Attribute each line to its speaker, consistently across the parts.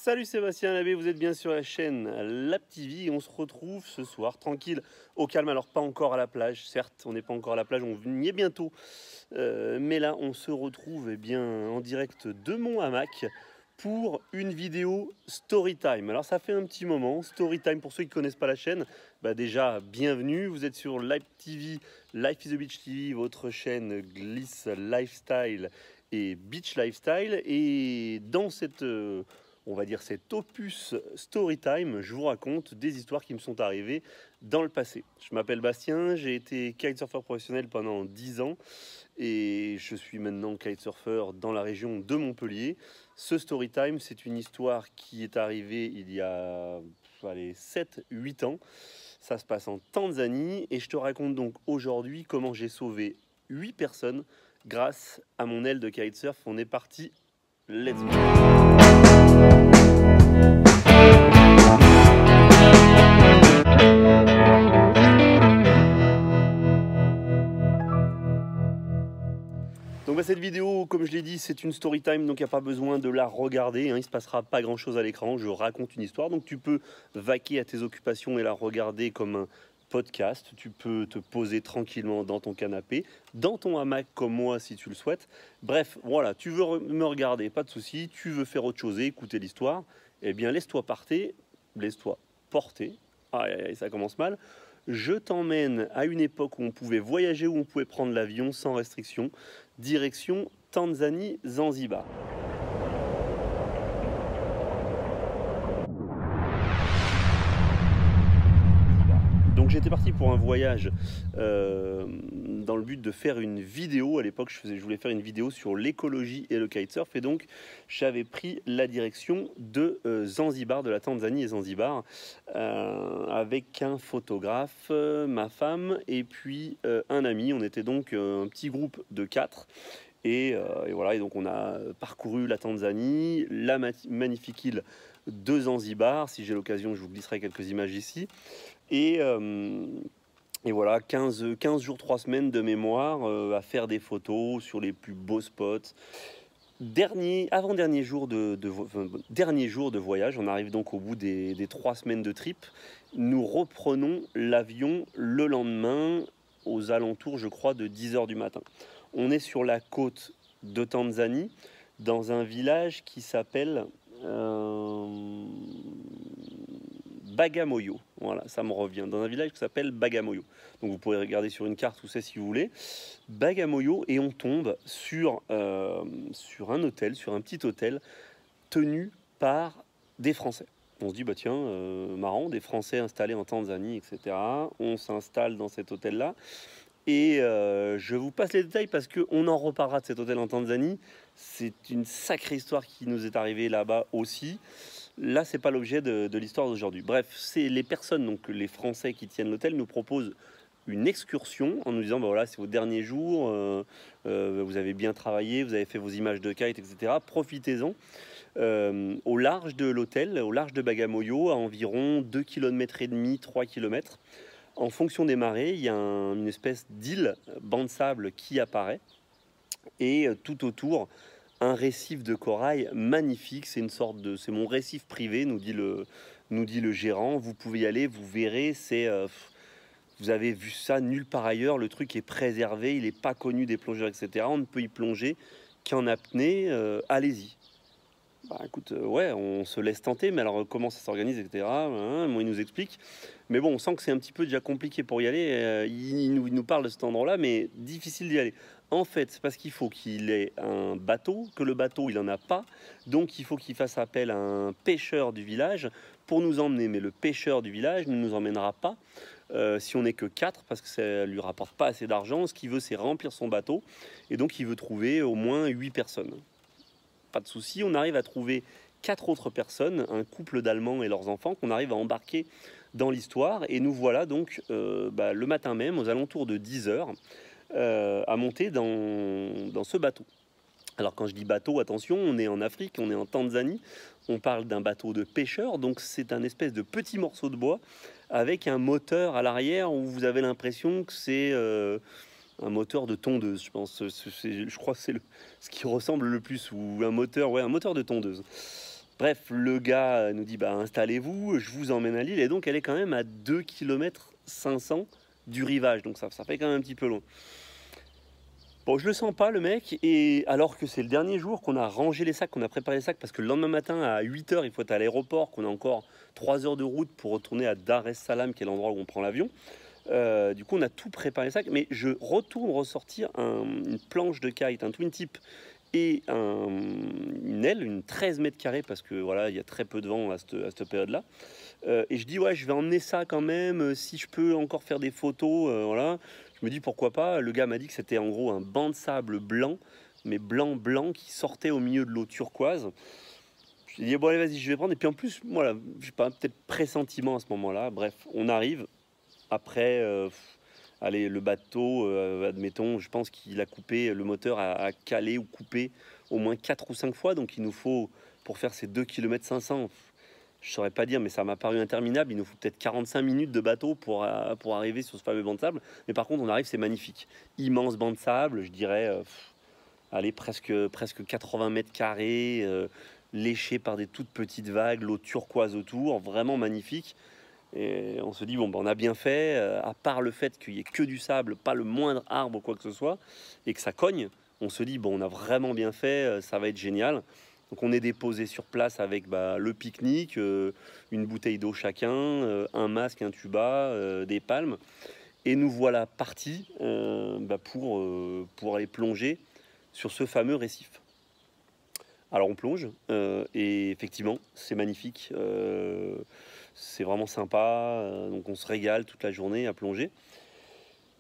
Speaker 1: Salut Sébastien Labbé, vous êtes bien sur la chaîne Lab TV et on se retrouve ce soir tranquille, au calme. Alors pas encore à la plage, certes on n'est pas encore à la plage, on y est bientôt. Mais là on se retrouve bien, en direct de mon hamac pour une vidéo Storytime. Alors ça fait un petit moment, Storytime pour ceux qui ne connaissent pas la chaîne, déjà bienvenue, vous êtes sur Lab TV, Life is a Beach TV, votre chaîne glisse lifestyle et beach lifestyle. Et dans cette... on va dire cet opus Storytime, je vous raconte des histoires qui me sont arrivées dans le passé. Je m'appelle Bastien, j'ai été kitesurfer professionnel pendant 10 ans et je suis maintenant kitesurfer dans la région de Montpellier. Ce Storytime, c'est une histoire qui est arrivée il y a 7-8 ans. Ça se passe en Tanzanie et je te raconte donc aujourd'hui comment j'ai sauvé 8 personnes grâce à mon aile de kitesurf. On est parti, let's go! Donc cette vidéo, comme je l'ai dit, c'est une story time, donc il n'y a pas besoin de la regarder, hein, il ne se passera pas grand chose à l'écran, je raconte une histoire, donc tu peux vaquer à tes occupations et la regarder comme un podcast, tu peux te poser tranquillement dans ton canapé, dans ton hamac comme moi si tu le souhaites. Bref, voilà, tu veux me regarder, pas de souci, tu veux faire autre chose et écouter l'histoire, eh bien laisse-toi porter, ça commence mal. Je t'emmène à une époque où on pouvait voyager, où on pouvait prendre l'avion sans restriction, direction Tanzanie, Zanzibar. Donc j'étais parti pour un voyage dans le but de faire une vidéo. À l'époque, je voulais faire une vidéo sur l'écologie et le kitesurf. Et donc, j'avais pris la direction de Zanzibar, de la Tanzanie et Zanzibar, avec un photographe, ma femme et puis un ami. On était donc un petit groupe de 4. Et voilà, et donc on a parcouru la Tanzanie, la magnifique île de Zanzibar. Si j'ai l'occasion, je vous glisserai quelques images ici. Et voilà, 15 jours, 3 semaines de mémoire à faire des photos sur les plus beaux spots. Avant-dernier jour dernier jour de voyage, on arrive donc au bout des 3 semaines de trip. Nous reprenons l'avion le lendemain aux alentours, je crois, de 10 h du matin. On est sur la côte de Tanzanie, dans un village qui s'appelle Bagamoyo. Voilà, ça me revient. Dans un village qui s'appelle Bagamoyo. Donc vous pourrez regarder sur une carte où c'est si vous voulez. Bagamoyo, et on tombe sur un hôtel, sur un petit hôtel tenu par des Français. On se dit, bah tiens, marrant, des Français installés en Tanzanie, etc. On s'installe dans cet hôtel-là. Et je vous passe les détails parce qu'on en reparlera de cet hôtel en Tanzanie. C'est une sacrée histoire qui nous est arrivée là-bas aussi. Là, c'est pas l'objet de l'histoire d'aujourd'hui. Bref, c'est les personnes, donc les Français qui tiennent l'hôtel, nous proposent une excursion en nous disant, bah voilà, c'est vos derniers jours, vous avez bien travaillé, vous avez fait vos images de kite, etc. Profitez-en. Au large de l'hôtel, au large de Bagamoyo, à environ 2,5 km, 3 km. En fonction des marées, il y a une espèce d'île, banc de sable qui apparaît. Et tout autour, un récif de corail magnifique. C'est mon récif privé, nous dit le gérant. Vous pouvez y aller, vous verrez, vous avez vu ça nulle part ailleurs. Le truc est préservé, il n'est pas connu des plongeurs, etc. On ne peut y plonger qu'en apnée. Allez-y. Bah écoute, ouais, on se laisse tenter, mais alors comment ça s'organise, etc. Moi, il nous explique. Mais bon, on sent que c'est un petit peu déjà compliqué pour y aller. Il nous parle de cet endroit-là, mais difficile d'y aller. En fait, c'est parce qu'il faut qu'il ait un bateau, que le bateau, il n'en a pas. Donc, il faut qu'il fasse appel à un pêcheur du village pour nous emmener. Mais le pêcheur du village ne nous emmènera pas si on n'est que 4, parce que ça ne lui rapporte pas assez d'argent. Ce qu'il veut, c'est remplir son bateau. Et donc, il veut trouver au moins 8 personnes. Pas de souci, on arrive à trouver 4 autres personnes, un couple d'Allemands et leurs enfants, qu'on arrive à embarquer dans l'histoire. Et nous voilà donc le matin même, aux alentours de 10 h, à monter dans ce bateau. Alors quand je dis bateau, attention, on est en Afrique, on est en Tanzanie, on parle d'un bateau de pêcheurs, donc c'est un espèce de petit morceau de bois avec un moteur à l'arrière où vous avez l'impression que c'est un moteur de tondeuse, je pense. Je crois que c'est ce qui ressemble le plus, ou un moteur de tondeuse. Bref, le gars nous dit bah installez-vous, je vous emmène à l'île, et donc elle est quand même à 2,5 km du rivage, donc ça fait quand même un petit peu loin. Bon, je le sens pas le mec, et alors que c'est le dernier jour qu'on a rangé les sacs, qu'on a préparé les sacs, parce que le lendemain matin à 8 h il faut être à l'aéroport, qu'on a encore 3 heures de route pour retourner à Dar es Salaam, qui est l'endroit où on prend l'avion. Du coup on a tout préparé les sacs, mais je retourne ressortir une planche de kite, un twin tip et une aile, une 13 mètres carrés, parce que voilà, il y a très peu de vent à cette période-là. Et je dis ouais, je vais emmener ça quand même, si je peux encore faire des photos, voilà. Je me dis pourquoi pas. Le gars m'a dit que c'était en gros un banc de sable blanc, mais blanc blanc, qui sortait au milieu de l'eau turquoise. J'ai dit bon allez vas-y, je vais prendre. Et puis en plus, voilà, je sais pas, peut-être pressentiment à ce moment-là. Bref, on arrive. Après, allez, le bateau, admettons, je pense qu'il a coupé, le moteur a calé ou coupé au moins 4 ou 5 fois. Donc il nous faut, pour faire ces 2,5 km, je ne saurais pas dire, mais ça m'a paru interminable. Il nous faut peut-être 45 minutes de bateau pour arriver sur ce fameux banc de sable. Mais par contre, on arrive, c'est magnifique. Immense banc de sable, je dirais, allez, presque 80 mètres carrés, léché par des toutes petites vagues, l'eau turquoise autour, vraiment magnifique. Et on se dit, bon, ben, on a bien fait, à part le fait qu'il n'y ait que du sable, pas le moindre arbre ou quoi que ce soit, et que ça cogne, on se dit, bon, on a vraiment bien fait, ça va être génial. Donc on est déposé sur place avec le pique-nique, une bouteille d'eau chacun, un masque, un tuba, des palmes. Et nous voilà partis pour aller plonger sur ce fameux récif. Alors on plonge, et effectivement, c'est magnifique. C'est vraiment sympa, donc on se régale toute la journée à plonger.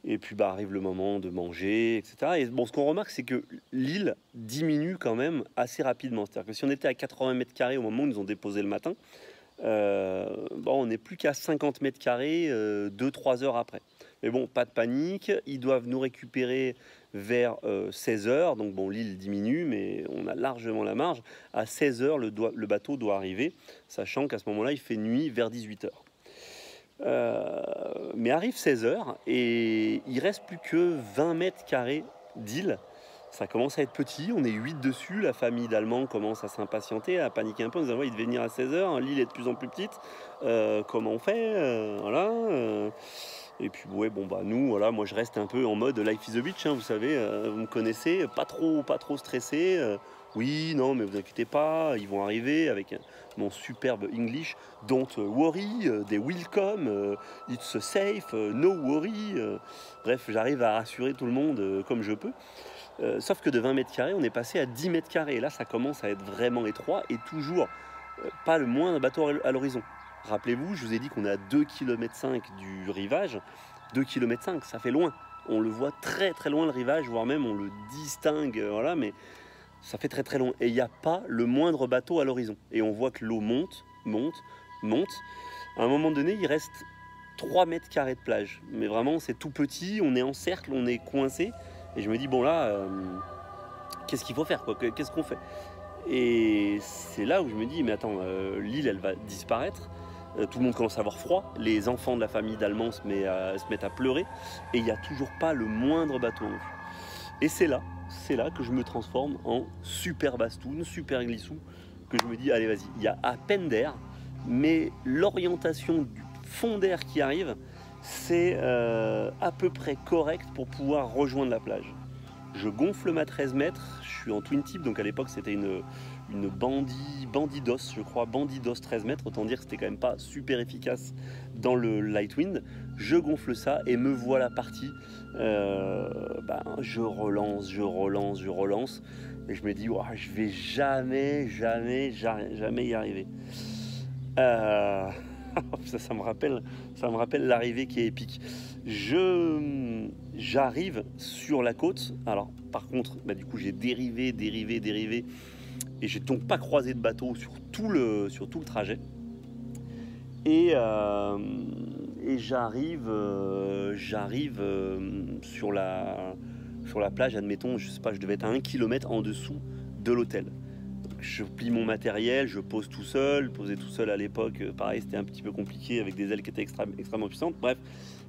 Speaker 1: Et puis arrive le moment de manger, etc. Et bon, ce qu'on remarque, c'est que l'île diminue quand même assez rapidement. C'est-à-dire que si on était à 80 mètres carrés au moment où ils nous ont déposé le matin, on n'est plus qu'à 50 mètres carrés 2-3 heures après. Mais bon, pas de panique, ils doivent nous récupérer vers 16 heures. Donc bon, l'île diminue, mais on a largement la marge. À 16 heures, le bateau doit arriver, sachant qu'à ce moment-là, il fait nuit vers 18 heures. Mais arrive 16 heures et il reste plus que 20 mètres carrés d'île. Ça commence à être petit, on est 8 dessus, la famille d'Allemands commence à s'impatienter, à paniquer un peu, en disant ouais, il devait venir à 16 heures, l'île est de plus en plus petite, comment on fait, voilà. Et puis ouais, bon nous, voilà, moi je reste un peu en mode life is a beach, hein, vous savez, vous me connaissez, pas trop stressé. Oui, non, mais vous inquiétez pas, ils vont arriver avec mon superbe English. Don't worry, they will come, it's safe, no worry. Bref, j'arrive à rassurer tout le monde comme je peux. Sauf que de 20 mètres carrés, on est passé à 10 mètres carrés. Et là, ça commence à être vraiment étroit et toujours pas le moindre bateau à l'horizon. Rappelez-vous, je vous ai dit qu'on est à 2,5 km du rivage. 2,5 km, ça fait loin. On le voit très très loin le rivage, voire même on le distingue, voilà, mais ça fait très très long. Et il n'y a pas le moindre bateau à l'horizon. Et on voit que l'eau monte. À un moment donné, il reste 3 mètres carrés de plage. Mais vraiment, c'est tout petit, on est en cercle, on est coincé. Et je me dis, bon là, qu'est-ce qu'il faut faire, quoi? Qu'est-ce qu'on fait? Et c'est là où je me dis, mais attends, l'île, elle va disparaître. Tout le monde commence à avoir froid. Les enfants de la famille d'Allemands se mettent à pleurer. Et il n'y a toujours pas le moindre bateau en vue. Et c'est là que je me transforme en super bastoun, super glissou, que je me dis, allez vas-y, il y a à peine d'air, mais l'orientation du fond d'air qui arrive, c'est à peu près correct pour pouvoir rejoindre la plage. Je gonfle ma 13 mètres, je suis en twin tip, donc à l'époque c'était une Bandidos, je crois, Bandidos 13 mètres, autant dire que c'était quand même pas super efficace dans le light wind. Je gonfle ça et me voilà parti. Je relance, et je me dis, wow, je vais jamais y arriver. Ça me rappelle l'arrivée qui est épique. J'arrive sur la côte. Alors par contre, du coup j'ai dérivé, et j'ai donc pas croisé de bateau sur tout le trajet. Et j'arrive sur la plage, admettons, je sais pas, je devais être à 1 km en dessous de l'hôtel. Je plie mon matériel, je pose tout seul. Poser tout seul à l'époque, pareil, c'était un petit peu compliqué avec des ailes qui étaient extrêmement puissantes. Bref,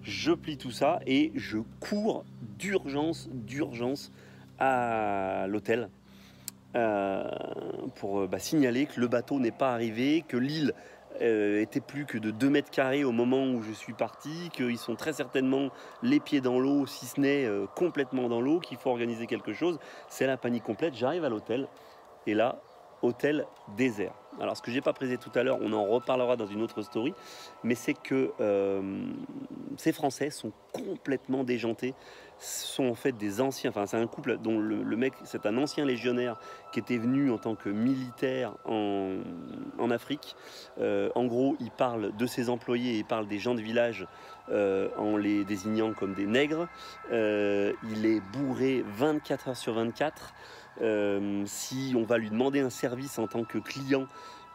Speaker 1: je plie tout ça et je cours d'urgence à l'hôtel. signaler que le bateau n'est pas arrivé, que l'île était plus que de 2 mètres carrés au moment où je suis parti, qu'ils sont très certainement les pieds dans l'eau, si ce n'est complètement dans l'eau, qu'il faut organiser quelque chose. C'est la panique complète. J'arrive à l'hôtel et là, hôtel désert. Alors ce que j'ai pas précisé tout à l'heure, on en reparlera dans une autre story, mais c'est que ces Français sont complètement déjantés. Ce sont en fait des anciens, enfin c'est un couple dont le mec, c'est un ancien légionnaire qui était venu en tant que militaire en Afrique. En gros, il parle de ses employés, il parle des gens de village en les désignant comme des nègres. Il est bourré 24 heures sur 24. Si on va lui demander un service en tant que client,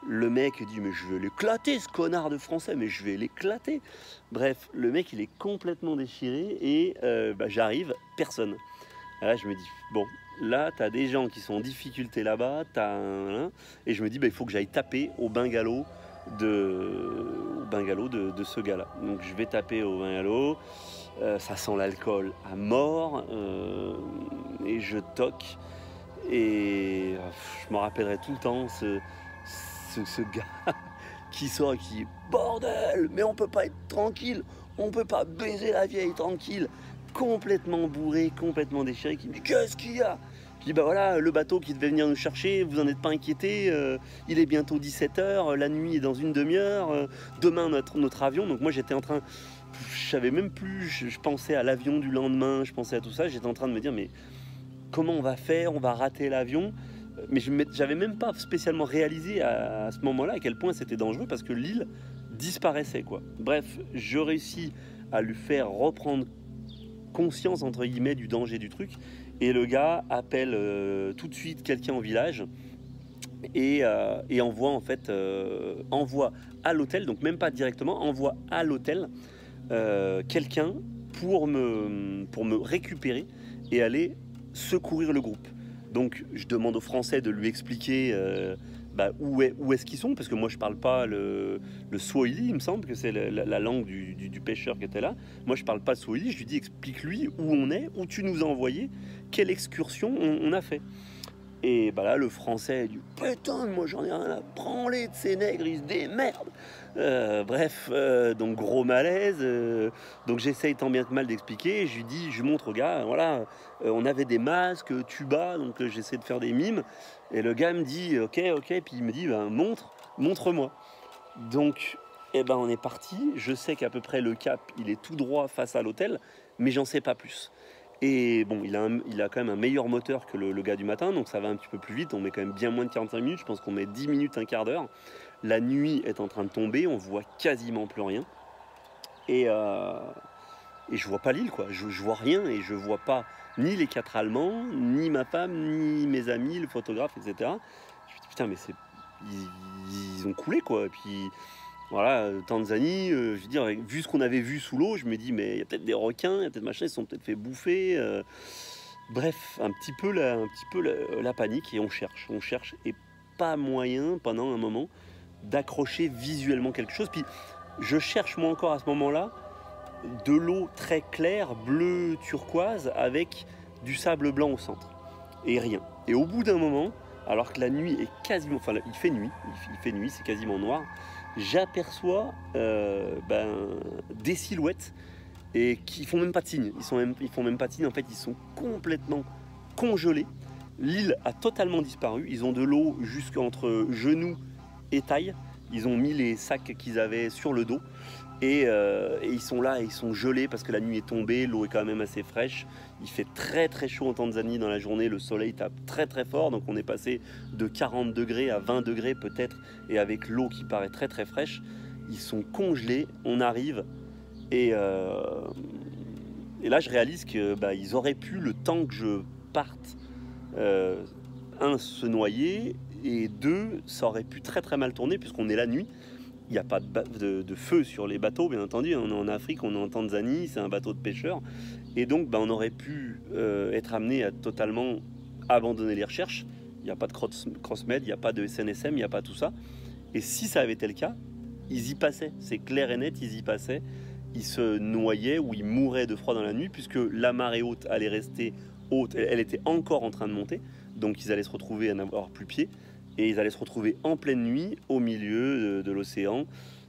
Speaker 1: le mec dit mais je vais l'éclater ce connard de français, mais je vais l'éclater. Bref, le mec il est complètement déchiré et j'arrive, personne. Là je me dis bon, là t'as des gens qui sont en difficulté là-bas, et je me dis il faut que j'aille taper au bungalow de ce gars-là. Donc je vais taper au bungalow, ça sent l'alcool à mort, et je toque. Et je me rappellerai tout le temps ce gars qui sort et qui dit bordel, mais on peut pas être tranquille, on peut pas baiser la vieille tranquille, complètement bourré, complètement déchiré, qui me dit qu'est-ce qu'il y a? Je dis bah voilà, le bateau qui devait venir nous chercher, vous en êtes pas inquiétés, il est bientôt 17h, la nuit est dans une demi-heure, demain notre avion. Donc moi j'étais en train, je savais même plus, je pensais à l'avion du lendemain, je pensais à tout ça, j'étais en train de me dire mais comment on va faire? On va rater l'avion. Mais j'avais même pas spécialement réalisé à ce moment-là à quel point c'était dangereux parce que l'île disparaissait, quoi. Bref, je réussis à lui faire reprendre conscience entre guillemets du danger du truc et le gars appelle tout de suite quelqu'un au village et envoie en fait envoie à l'hôtel, donc même pas directement, envoie à l'hôtel quelqu'un pour me récupérer et aller secourir le groupe. Donc je demande aux Français de lui expliquer où est-ce qu'ils sont, parce que moi je parle pas le Swahili, il me semble que c'est la langue du pêcheur qui était là. Moi je parle pas le Swahili, je lui dis explique-lui où on est, où tu nous as envoyé, quelle excursion on a fait. Et là le Français dit putain, moi j'en ai rien à branler de ces nègres, ils se démerdent. Donc gros malaise. Donc j'essaye tant bien que mal d'expliquer. Je lui dis, je lui montre au gars, voilà, on avait des masques, tuba, donc j'essaie de faire des mimes. Et le gars me dit ok, puis il me dit montre-moi. Donc on est parti. Je sais qu'à peu près le cap, il est tout droit face à l'hôtel, mais j'en sais pas plus. Et bon, il a quand même un meilleur moteur que le gars du matin, donc ça va un petit peu plus vite. On met quand même bien moins de 45 minutes, je pense qu'on met 10 minutes, un quart d'heure. La nuit est en train de tomber, on voit quasiment plus rien. Et je vois pas l'île, quoi. Je vois rien et je vois pas ni les 4 Allemands, ni ma femme, ni mes amis, le photographe, etc. Je me dis putain, mais ils ont coulé, quoi. Et puis voilà, Tanzanie, je veux dire, vu ce qu'on avait vu sous l'eau, je me dis, mais il y a peut-être des requins, il y a peut-être machin, ils se sont peut-être fait bouffer. Bref, un petit peu la panique et on cherche et pas moyen pendant un moment d'accrocher visuellement quelque chose. Puis je cherche moi encore à ce moment-là de l'eau très claire, bleu turquoise, avec du sable blanc au centre et rien. Et au bout d'un moment, alors que la nuit est quasiment, enfin il fait nuit, c'est quasiment noir. J'aperçois des silhouettes et qui font même pas de signe. Ils font même pas de signe. En fait, ils sont complètement congelés. L'île a totalement disparu. Ils ont de l'eau jusqu'entre genoux et taille. Ils ont mis les sacs qu'ils avaient sur le dos. Et ils sont là, ils sont gelés parce que la nuit est tombée, l'eau est quand même assez fraîche. Il fait très très chaud en Tanzanie dans la journée, le soleil tape très très fort, donc on est passé de 40 degrés à 20 degrés peut-être, et avec l'eau qui paraît très très fraîche, ils sont congelés, on arrive, et là je réalise que ils auraient pu, le temps que je parte, se noyer, et deux, ça aurait pu très très mal tourner puisqu'on est la nuit. Il n'y a pas de feu sur les bateaux, bien entendu. On est en Afrique, on est en Tanzanie, c'est un bateau de pêcheurs. Et donc, on aurait pu être amené à totalement abandonner les recherches. Il n'y a pas de Crossmed, il n'y a pas de SNSM, il n'y a pas tout ça. Et si ça avait été le cas, ils y passaient. C'est clair et net, ils y passaient. Ils se noyaient ou ils mouraient de froid dans la nuit, puisque la marée haute allait rester haute. Elle était encore en train de monter. donc ils allaient se retrouver à n'avoir plus pied, et ils allaient se retrouver en pleine nuit au milieu de l'océan,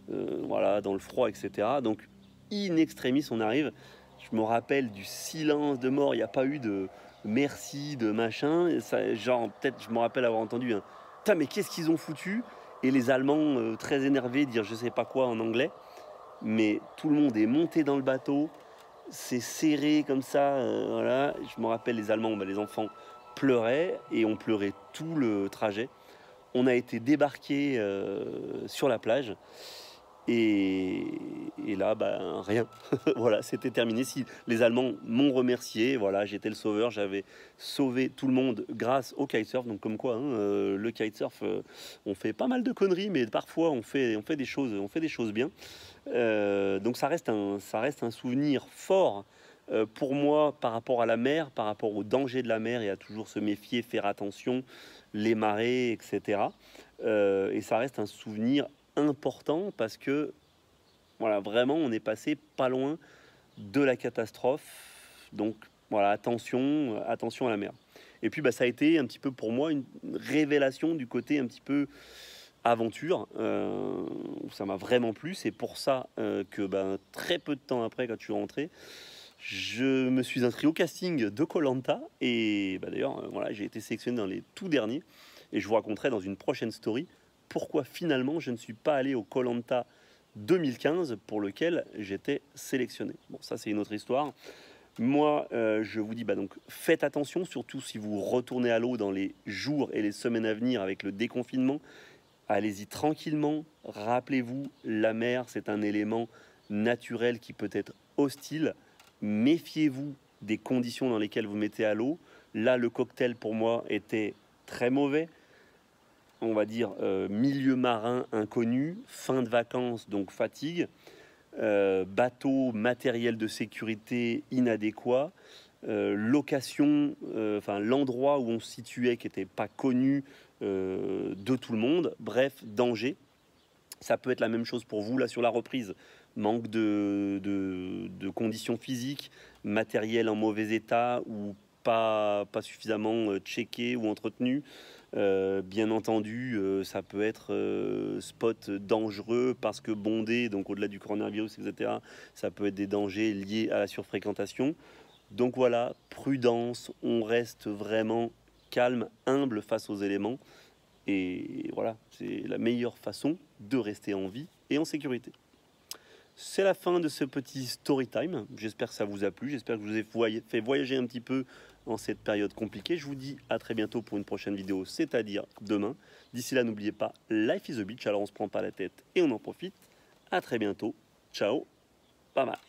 Speaker 1: voilà, dans le froid, etc. Donc in extremis on arrive. Je me rappelle du silence de mort, il n'y a pas eu de merci, de machin. Ça, genre, peut-être, je me rappelle avoir entendu un putain, mais qu'est-ce qu'ils ont foutu? Et les Allemands très énervés dire je sais pas quoi en anglais. Mais tout le monde est monté dans le bateau, c'est serré comme ça. Voilà. Je me rappelle les Allemands, bah, les enfants pleuraient et on pleurait tout le trajet. On a été débarqué sur la plage. Et là, ben, rien. Voilà, c'était terminé. Si les Allemands m'ont remercié, voilà, j'étais le sauveur, j'avais sauvé tout le monde grâce au kitesurf. Donc comme quoi, hein, le kitesurf, on fait pas mal de conneries, mais parfois on fait des choses bien. Donc ça reste un souvenir fort pour moi par rapport à la mer, par rapport au danger de la mer et à toujours se méfier, faire attention, les marées, etc. Et ça reste un souvenir important parce que voilà, vraiment on est passé pas loin de la catastrophe. Donc voilà, attention à la mer. Et puis bah, ça a été un petit peu pour moi une révélation du côté un petit peu aventure. Ça m'a vraiment plu. C'est pour ça que bah, très peu de temps après, quand je suis rentré, je me suis inscrit au casting de koh et bah, d'ailleurs voilà, j'ai été sélectionné dans les tout derniers et je vous raconterai dans une prochaine story pourquoi finalement je ne suis pas allé au koh 2015 pour lequel j'étais sélectionné. Bon, ça c'est une autre histoire. Moi, je vous dis, bah donc, faites attention, surtout si vous retournez à l'eau dans les jours et les semaines à venir avec le déconfinement. Allez-y tranquillement. Rappelez-vous, la mer, c'est un élément naturel qui peut être hostile. Méfiez-vous des conditions dans lesquelles vous mettez à l'eau. Là, le cocktail pour moi était très mauvais. On va dire milieu marin inconnu, fin de vacances, donc fatigue, bateau, matériel de sécurité inadéquat, location, enfin l'endroit où on se situait qui n'était pas connu de tout le monde, bref, danger. Ça peut être la même chose pour vous là sur la reprise. Manque de conditions physiques, matériel en mauvais état ou pas suffisamment checké ou entretenu. Bien entendu, ça peut être spot dangereux parce que bondé, donc au-delà du coronavirus, etc., ça peut être des dangers liés à la surfréquentation. Donc voilà, prudence, on reste vraiment calme, humble face aux éléments. Et voilà, c'est la meilleure façon de rester en vie et en sécurité. C'est la fin de ce petit story time. J'espère que ça vous a plu. J'espère que je vous ai fait voyager un petit peu en cette période compliquée. Je vous dis à très bientôt pour une prochaine vidéo, c'est-à-dire demain. D'ici là, n'oubliez pas, life is a beach. Alors on se prend pas la tête et on en profite. À très bientôt. Ciao. Bye bye.